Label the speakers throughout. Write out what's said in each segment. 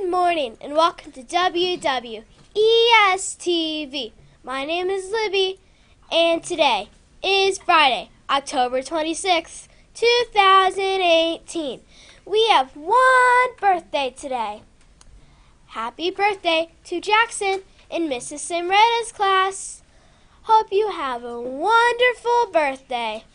Speaker 1: morning and welcome to WWES TV. My name is Libby and today is Friday, October 26th, 2018. We have one birthday today. Happy birthday to Jackson in Mrs. Simretta's class. Hope you have a wonderful birthday.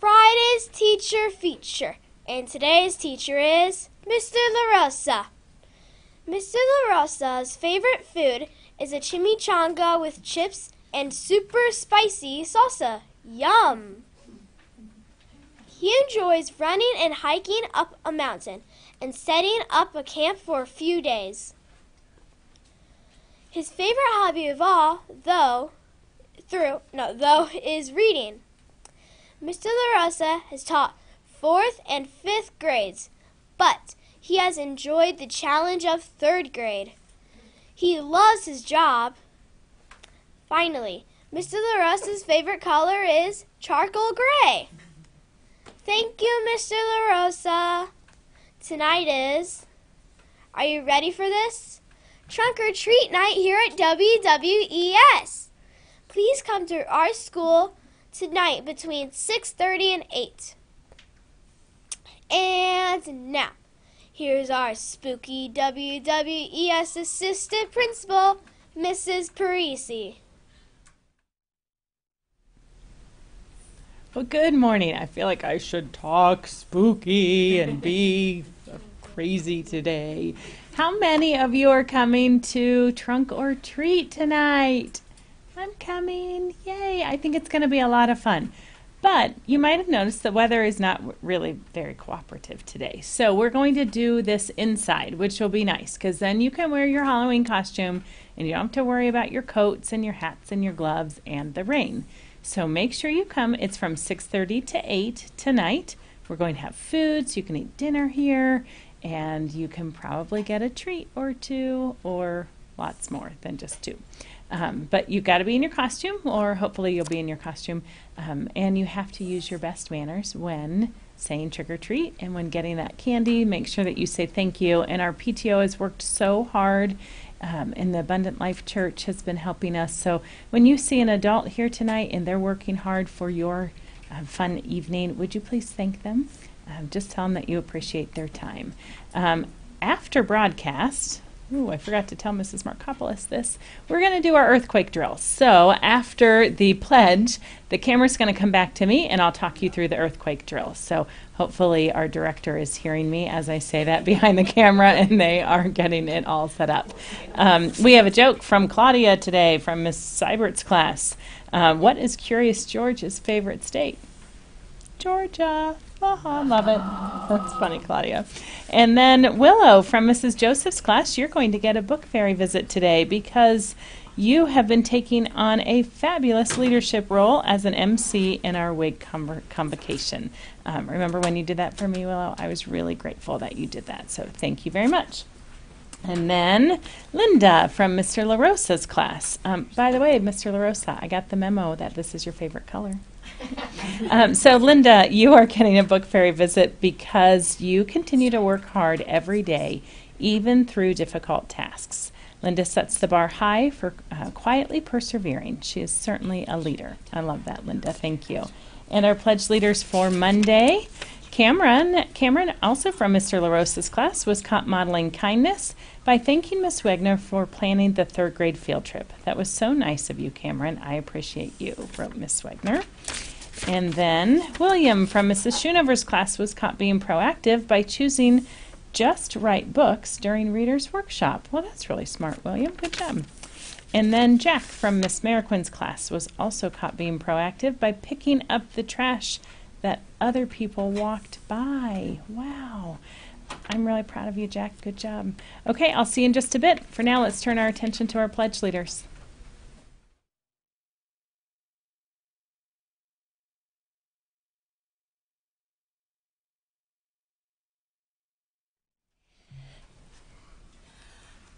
Speaker 1: Friday's teacher feature, and today's teacher is Mr. LaRosa. Mr. LaRosa's favorite food is a chimichanga with chips and super spicy salsa. Yum! He enjoys running and hiking up a mountain and setting up a camp for a few days. His favorite hobby of all, though, is reading. Mr. LaRosa has taught 4th and 5th grades, but he has enjoyed the challenge of 3rd grade. He loves his job. Finally, Mr. LaRosa's favorite color is charcoal gray. Thank you, Mr. LaRosa. Tonight is, are you ready for this? Trunk or treat night here at WWES. Please come to our school tonight between 6:30 and 8. And now, here's our spooky WWES assistant principal, Mrs. Parisi.
Speaker 2: Well, good morning. I feel like I should talk spooky and be crazy today. How many of you are coming to Trunk or Treat tonight? I'm coming. Yay. I think it's going to be a lot of fun. But you might have noticed the weather is not really very cooperative today. So we're going to do this inside, which will be nice because then you can wear your Halloween costume and you don't have to worry about your coats and your hats and your gloves and the rain. So make sure you come. It's from 6:30 to 8 tonight. We're going to have food, so you can eat dinner here, and you can probably get a treat or two or lots more than just two. But you've got to be in your costume, or hopefully you'll be in your costume, and you have to use your best manners when saying trick or treat and when getting that candy. Make sure that you say thank you. And our PTO has worked so hard, and the Abundant Life Church has been helping us. So when you see an adult here tonight and they're working hard for your fun evening, would you please thank them? Just tell them that you appreciate their time. After broadcast, I forgot to tell Mrs. Markopoulos this. We're going to do our earthquake drill. So after the pledge, the camera's going to come back to me, and I'll talk you through the earthquake drill. So hopefully our director is hearing me as I say that behind the camera, and they are getting it all set up. We have a joke from Claudia today from Miss Seibert's class. What is Curious George's favorite state? Georgia. Love it. That's funny, Claudia. And then Willow from Mrs. Joseph's class, you're going to get a book fairy visit today because you have been taking on a fabulous leadership role as an MC in our WIG convocation. Remember when you did that for me, Willow? I was really grateful that you did that, so thank you very much. And then Linda from Mr. LaRosa's class. By the way, Mr. LaRosa, I got the memo that this is your favorite color. So Linda, you are getting a book fairy visit because you continue to work hard every day, even through difficult tasks. Linda sets the bar high for quietly persevering. She is certainly a leader. I love that, Linda. Thank you. And our pledge leaders for Monday, Cameron, also from Mr. LaRosa's class, was caught modeling kindness by thanking Miss Wegner for planning the 3rd grade field trip. That was so nice of you, Cameron. I appreciate you, wrote Miss Wegner. And then William from Mrs. Schoonover's class was caught being proactive by choosing just right books during Reader's Workshop. Well, that's really smart, William. Good job. And then Jack from Miss Mariquin's class was also caught being proactive by picking up the trash that other people walked by. Wow. I'm really proud of you, Jack. Good job. Okay, I'll see you in just a bit. For now, let's turn our attention to our pledge leaders.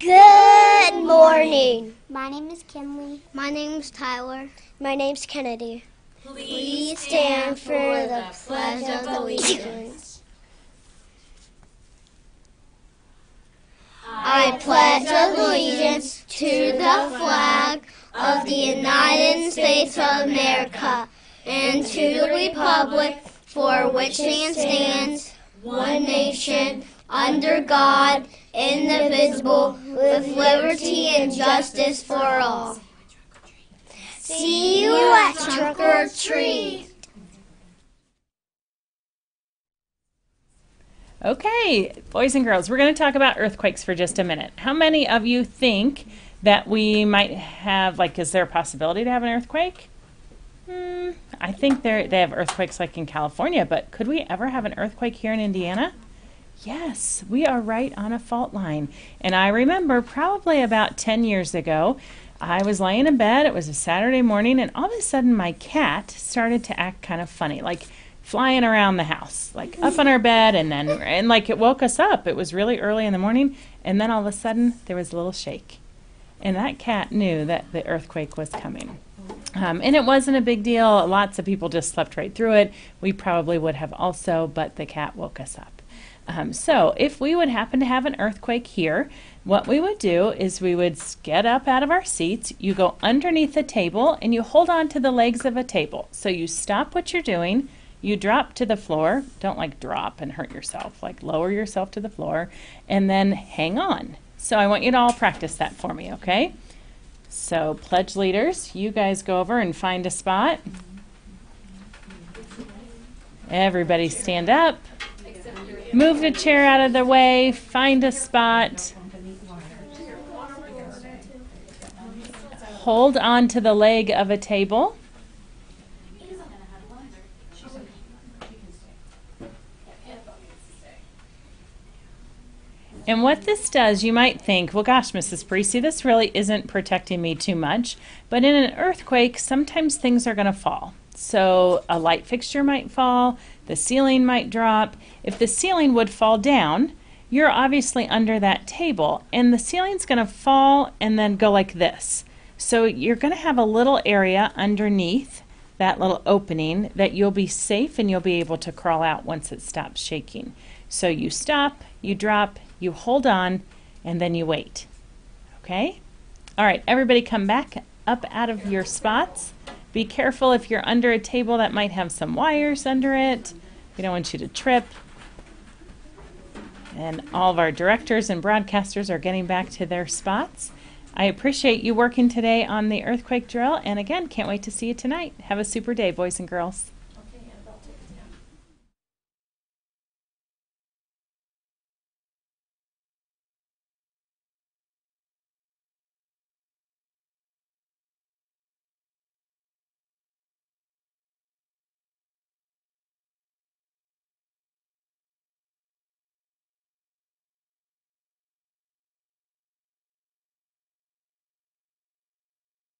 Speaker 1: Good morning.
Speaker 3: My name is Kinley.
Speaker 4: My name is Tyler.
Speaker 1: My name's Kennedy.
Speaker 4: Please stand for the Pledge of Allegiance. pledge allegiance to the flag of the United States of America and to the republic for which it stands, one nation, under God, indivisible, with liberty and justice for all. See you at Trunk or Treat.
Speaker 2: Okay, boys and girls, we're going to talk about earthquakes for just a minute. How many of you think that we might have, is there a possibility to have an earthquake? I think they have earthquakes like in California, but could we ever have an earthquake here in Indiana? Yes, we are right on a fault line. And I remember probably about 10 years ago, I was laying in bed, it was a Saturday morning, and all of a sudden my cat started to act kind of funny, like flying around the house, like up on our bed, and it woke us up. It was really early in the morning, and then all of a sudden there was a little shake. And that cat knew that the earthquake was coming. And it wasn't a big deal. Lots of people just slept right through it. We probably would have also, but the cat woke us up. So if we would happen to have an earthquake here, what we would do is we would get up out of our seats. You go underneath the table and you hold on to the legs of a table. So you stop what you're doing. You drop to the floor. Don't drop and hurt yourself. Lower yourself to the floor and then hang on. So I want you to all practice that for me, okay? So pledge leaders, you guys go over and find a spot. Everybody stand up. Move the chair out of the way. Find a spot. Hold on to the leg of a table. And what this does, you might think, well, gosh, Mrs. Parisi, this really isn't protecting me too much. But in an earthquake, sometimes things are going to fall. So a light fixture might fall, the ceiling might drop. If the ceiling would fall down, you're obviously under that table, and the ceiling's going to fall and then go like this. So you're going to have a little area underneath that little opening that you'll be safe and you'll be able to crawl out once it stops shaking. So you stop, you drop, you hold on, and then you wait. Okay? All right, everybody come back up out of your spots. Be careful if you're under a table that might have some wires under it. We don't want you to trip. And all of our directors and broadcasters are getting back to their spots. I appreciate you working today on the earthquake drill. And again, can't wait to see you tonight. Have a super day, boys and girls.